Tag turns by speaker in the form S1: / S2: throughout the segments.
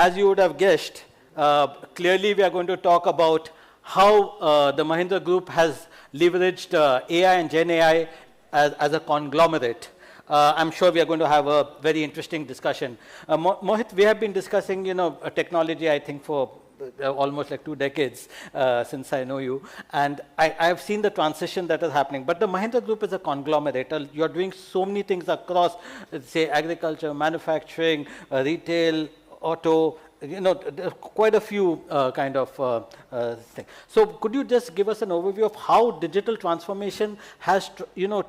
S1: as you would have guessed, clearly we are going to talk about how the Mahindra Group has leveraged AI and GenAI as a conglomerate. I'm sure we are going to have a very interesting discussion. Mohit, we have been discussing, technology, I think, for almost like 2 decades since I know you. And I have seen the transition that is happening. But the Mahindra Group is a conglomerate. You're doing so many things across, say, agriculture, manufacturing, retail, auto, quite a few things. So could you just give us an overview of how digital transformation has,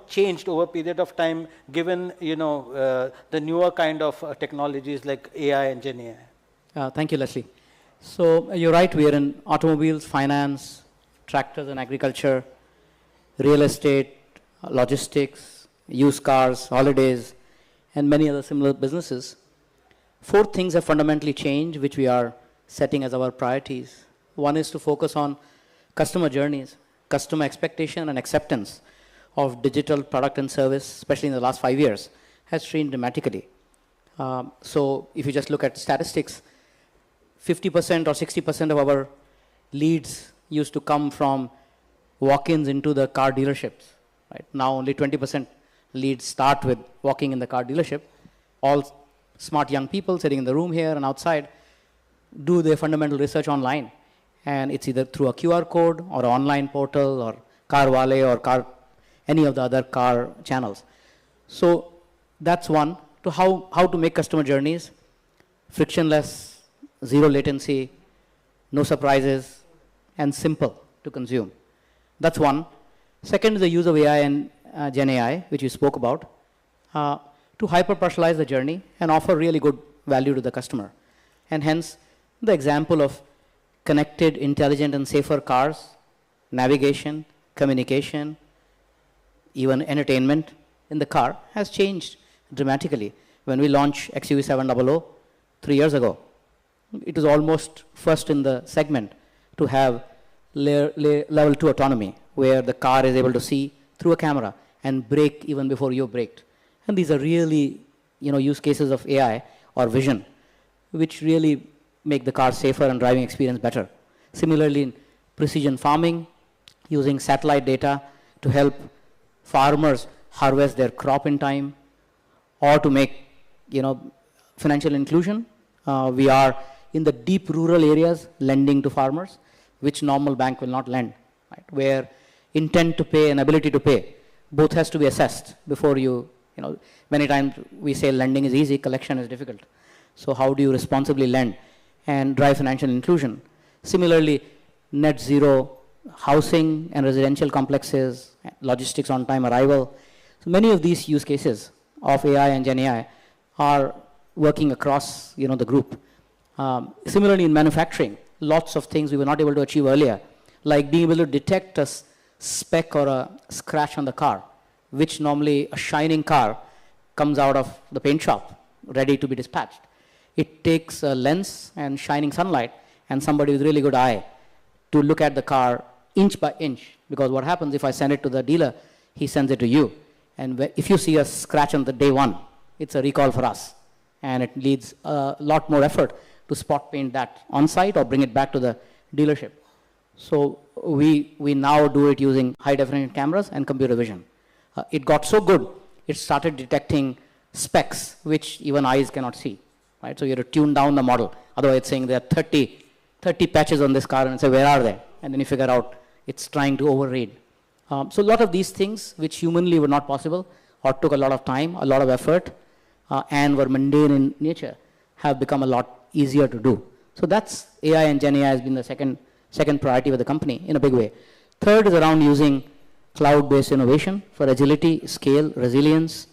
S1: changed over a period of time, given, the newer kind of technologies like AI and GenAI?
S2: Thank you, Leslie. So you're right, we are in automobiles, finance, tractors and agriculture, real estate, logistics, used cars, holidays, and many other similar businesses. 4 things have fundamentally changed, which we are setting as our priorities. One is to focus on customer journeys, customer expectation and acceptance of digital product and service, especially in the last 5 years, has changed dramatically. So if you just look at statistics, 50% or 60% of our leads used to come from walk-ins into the car dealerships. Right? Now only 20% leads start with walking in the car dealership. All smart young people sitting in the room here and outside do their fundamental research online. And it's either through a QR code or an online portal or Carvale or any of the other car channels. So that's one, to how to make customer journeys frictionless, 0 latency, no surprises, and simple to consume. That's one. Second is the use of AI and GenAI, which you spoke about, to hyper-personalize the journey and offer really good value to the customer. And hence, the example of connected, intelligent, and safer cars, navigation, communication, even entertainment in the car has changed dramatically. When we launched XUV700 3 years ago, it was almost first in the segment to have level 2 autonomy, where the car is able to see through a camera and brake even before you've braked. And these are really, use cases of AI or vision, which really make the car safer and driving experience better. Similarly, in precision farming, using satellite data to help farmers harvest their crop in time, or to make, financial inclusion. We are in the deep rural areas lending to farmers, which normal bank will not lend, right? Where intent to pay and ability to pay both has to be assessed before many times we say lending is easy, collection is difficult. So how do you responsibly lend and drive financial inclusion? Similarly, net zero housing and residential complexes, logistics on time arrival. So many of these use cases of AI and GenAI are working across the group. Similarly, in manufacturing, lots of things we were not able to achieve earlier, like being able to detect a speck or a scratch on the car, which normally a shining car comes out of the paint shop, ready to be dispatched. It takes a lens and shining sunlight and somebody with really good eye to look at the car inch by inch, because what happens if I send it to the dealer, he sends it to you. And if you see a scratch on the day 1, it's a recall for us. And it needs a lot more effort to spot paint that on site or bring it back to the dealership. So we now do it using high definition cameras and computer vision. It got so good, it started detecting specks which even eyes cannot see. Right? So you have to tune down the model. Otherwise it's saying there are 30 patches on this car and say, where are they? And then you figure out it's trying to overread. So a lot of these things which humanly were not possible or took a lot of time, a lot of effort, and were mundane in nature, have become a lot easier to do. So that's AI and GenAI has been the second priority of the company in a big way. Third is around using cloud-based innovation for agility, scale, resilience,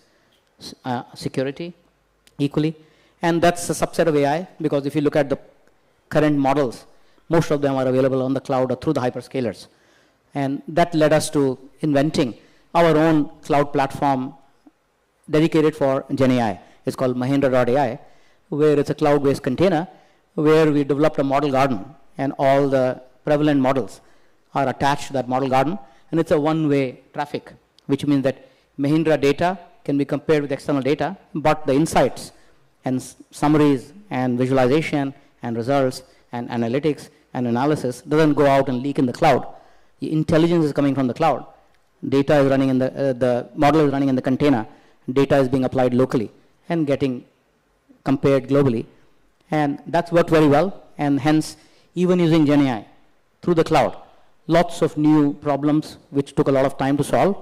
S2: security, equally. And that's a subset of AI, because if you look at the current models, most of them are available on the cloud or through the hyperscalers. And that led us to inventing our own cloud platform dedicated for GenAI. It's called Mahindra.ai, where it's a cloud-based container where we developed a model garden, and all the prevalent models are attached to that model garden, and it's a one-way traffic, which means that Mahindra data can be compared with external data, but the insights and summaries and visualization and results and analytics and analysis doesn't go out and leak in the cloud. The intelligence is coming from the cloud. Data is running in the model is running in the container. Data is being applied locally and getting compared globally. And that's worked very well. And hence, even using GenAI through the cloud, lots of new problems which took a lot of time to solve,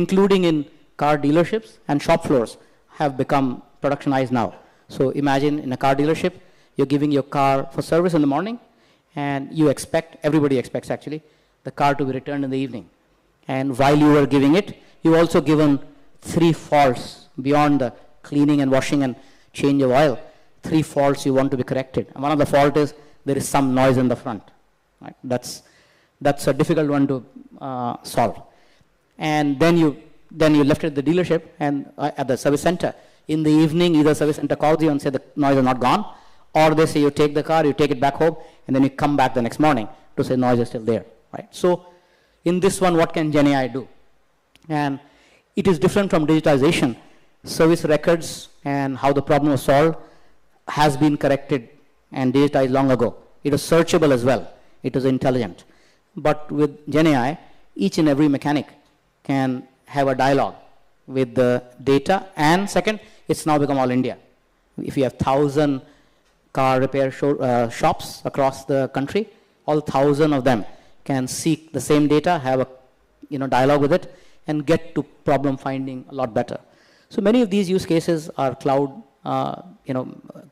S2: including in car dealerships and shop floors, have become productionized now. So imagine in a car dealership, you're giving your car for service in the morning, and you expect, everybody expects actually, the car to be returned in the evening. And while you were giving it, you've also given 3 faults beyond the cleaning and washing and change of oil. 3 faults you want to be corrected. And one of the fault is there is some noise in the front. Right? That's a difficult one to solve. And then you left it at the dealership and at the service center. In the evening, either service center calls you and say the noise is not gone, or they say you take the car, you take it back home, and then you come back the next morning to say noise is still there. Right? So in this one, what can GenAI do? And it is different from digitization. Service records and how the problem was solved has been corrected and digitized long ago. It is searchable as well. It is intelligent. But with GenAI, each and every mechanic can have a dialogue with the data. And second, it's now become all India. If you have 1,000 car repair shops across the country, all 1,000 of them can seek the same data, have a dialogue with it, and get to problem finding a lot better. So many of these use cases are cloud,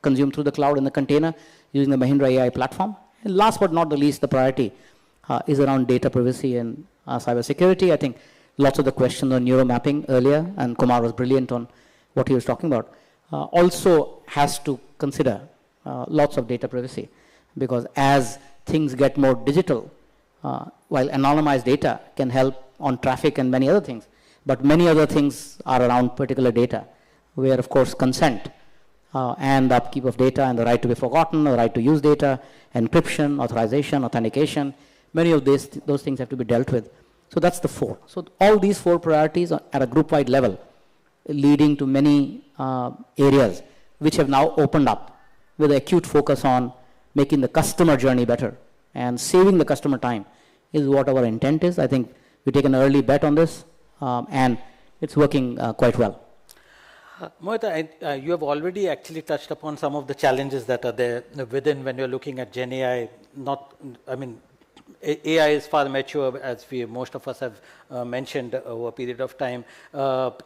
S2: consumed through the cloud in the container using the Mahindra AI platform. And last but not the least, the priority is around data privacy and cybersecurity. I think lots of the questions on neuromapping earlier, and Kumar was brilliant on what he was talking about, also has to consider lots of data privacy, because as things get more digital, while anonymized data can help on traffic and many other things, but many other things are around particular data, where of course consent and the upkeep of data and the right to be forgotten, the right to use data, encryption, authorization, authentication, many of those things have to be dealt with. So that's the 4. So all these 4 priorities are at a group-wide level, leading to many areas which have now opened up with an acute focus on making the customer journey better and saving the customer time is what our intent is. I think we take an early bet on this, and it's working quite well.
S1: Mohit, you have already actually touched upon some of the challenges that are there within when you're looking at GenAI. AI is far mature, as most of us have mentioned over a period of time.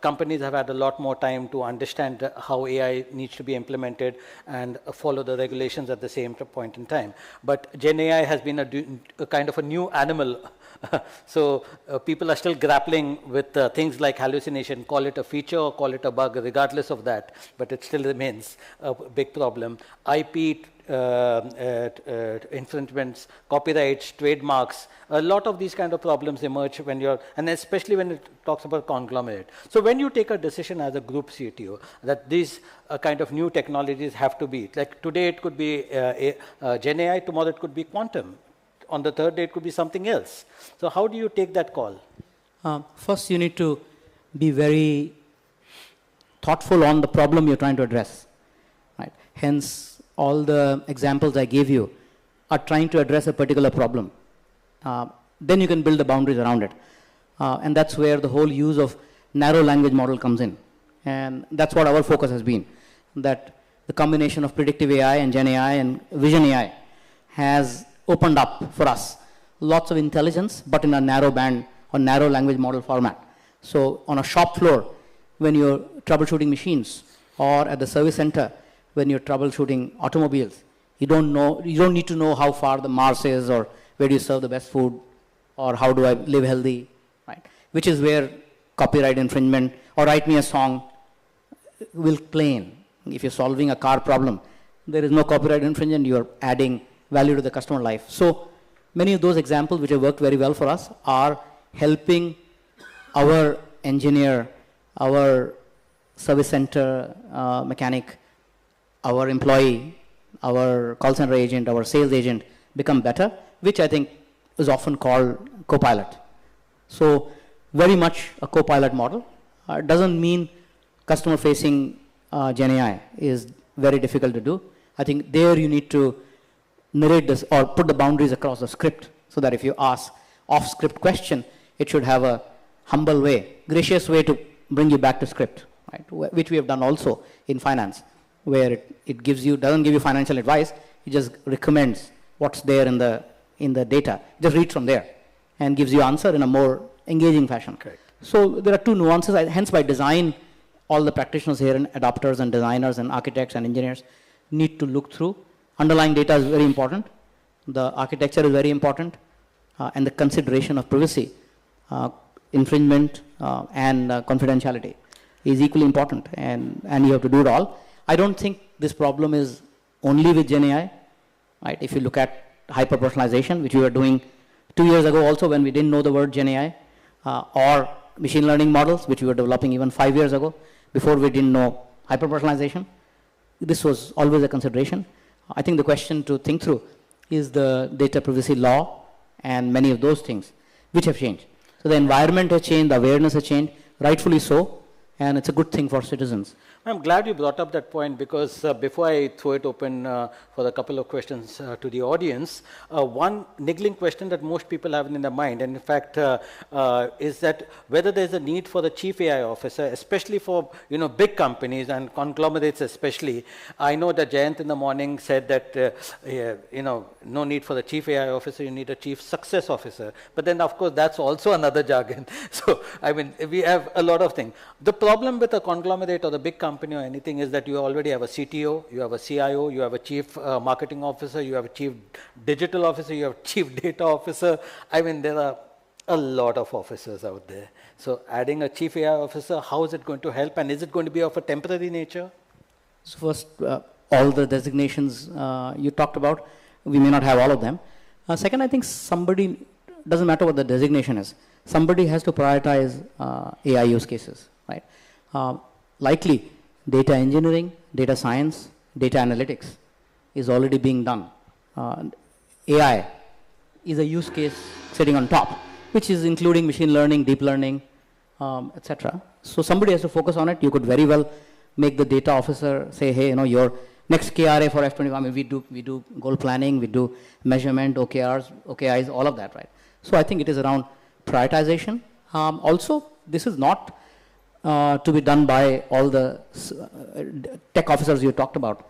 S1: Companies have had a lot more time to understand how AI needs to be implemented and follow the regulations at the same point in time. But GenAI has been a kind of a new animal. So people are still grappling with things like hallucination, call it a feature or call it a bug, regardless of that, but it still remains a big problem. IP infringements, copyrights, trademarks, a lot of these kind of problems emerge when and especially when it talks about conglomerate. So when you take a decision as a group CTO that these kind of new technologies have to be, like today it could be GenAI, tomorrow it could be quantum, on the third day it could be something else. So how do you take that call?
S2: First, you need to be very thoughtful on the problem you're trying to address. Right? Hence, all the examples I gave you are trying to address a particular problem. Then you can build the boundaries around it. And that's where the whole use of narrow language model comes in. And that's what our focus has been, that the combination of predictive AI and Gen AI and vision AI has opened up for us lots of intelligence, but in a narrow band or narrow language model format. So on a shop floor, when you're troubleshooting machines, or at the service center, when you're troubleshooting automobiles, you don't need to know how far the Mars is, or where do you serve the best food, or how do I live healthy, right? Which is where copyright infringement or write me a song will play in. If you're solving a car problem, there is no copyright infringement, you're adding value to the customer life. So many of those examples which have worked very well for us are helping our engineer, our service center mechanic, our employee, our call center agent, our sales agent become better, which I think is often called co-pilot. So very much a co-pilot model. Doesn't mean customer-facing Gen AI is very difficult to do. I think there you need to narrate this or put the boundaries across the script so that if you ask off-script question, it should have a humble way, gracious way to bring you back to script, right? Which we have done also in finance, where it gives you, doesn't give you financial advice, it just recommends what's there in the data. Just read from there and gives you answer in a more engaging fashion.
S1: Correct.
S2: So there are two nuances. Hence, by design, all the practitioners here and adopters and designers and architects and engineers need to look through. Underlying data is very important. The architecture is very important. And the consideration of privacy, infringement, and confidentiality is equally important. And you have to do it all. I don't think this problem is only with GenAI. Right? If you look at hyper-personalization, which we were doing 2 years ago also when we didn't know the word GenAI, or machine learning models, which we were developing even 5 years ago, before we didn't know hyper-personalization. This was always a consideration. I think the question to think through is the data privacy law and many of those things which have changed. So the environment has changed, the awareness has changed, rightfully so, and it's a good thing for citizens.
S1: I'm glad you brought up that point because before I throw it open for a couple of questions to the audience, one niggling question that most people have in their mind, and in fact, is that whether there's a need for the chief AI officer, especially for big companies and conglomerates especially. I know that Jayant in the morning said that no need for the chief AI officer, you need a chief success officer. But then of course that's also another jargon. So I mean we have a lot of things. The problem with a conglomerate or the big company or anything is that you already have a CTO, you have a CIO, you have a chief marketing officer, you have a chief digital officer, you have a chief data officer. I mean, there are a lot of officers out there. So adding a chief AI officer, how is it going to help, and is it going to be of a temporary nature?
S2: So first, all the designations you talked about, we may not have all of them. Second, I think somebody, doesn't matter what the designation is, somebody has to prioritize AI use cases, right? Likely, data engineering, data science, data analytics is already being done. AI is a use case sitting on top, which is including machine learning, deep learning, etc. So somebody has to focus on it. You could very well make the data officer say, hey, your next KRA for F21, I mean, we do goal planning, we do measurement, OKRs, OKIs, all of that, right? So I think it is around prioritization. Also, this is not to be done by all the tech officers you talked about.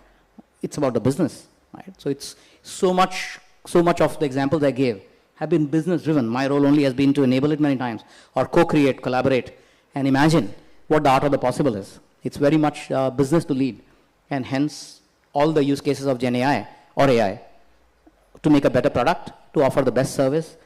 S2: It's about the business, right? So it's so much of the examples I gave have been business driven. My role only has been to enable it many times, or co-create, collaborate, and imagine what the art of the possible is. It's very much business to lead, and hence all the use cases of GenAI or AI to make a better product, to offer the best service,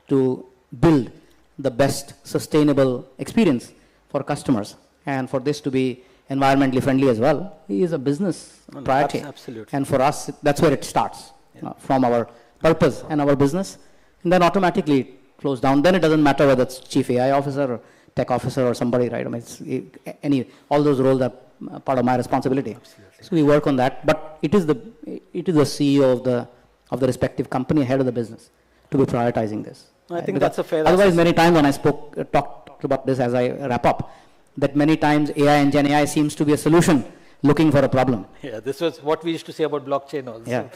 S2: to build the best sustainable experience for customers, and for this to be environmentally friendly as well is a business priority.
S1: Absolutely.
S2: And for us, that's where it starts, from our purpose and our business, and then automatically it flows down. Then it doesn't matter whether it's chief AI officer or tech officer or somebody, right? I mean, all those roles are part of my responsibility.
S1: Absolutely.
S2: So we work on that, but it is the CEO of the respective company, head of the business, to be prioritizing this.
S1: I think that's a fair.
S2: Otherwise, many times when I talked about this as I wrap up, that many times AI and GenAI seems to be a solution looking for a problem.
S1: Yeah, this was what we used to say about blockchain also.
S2: Yeah.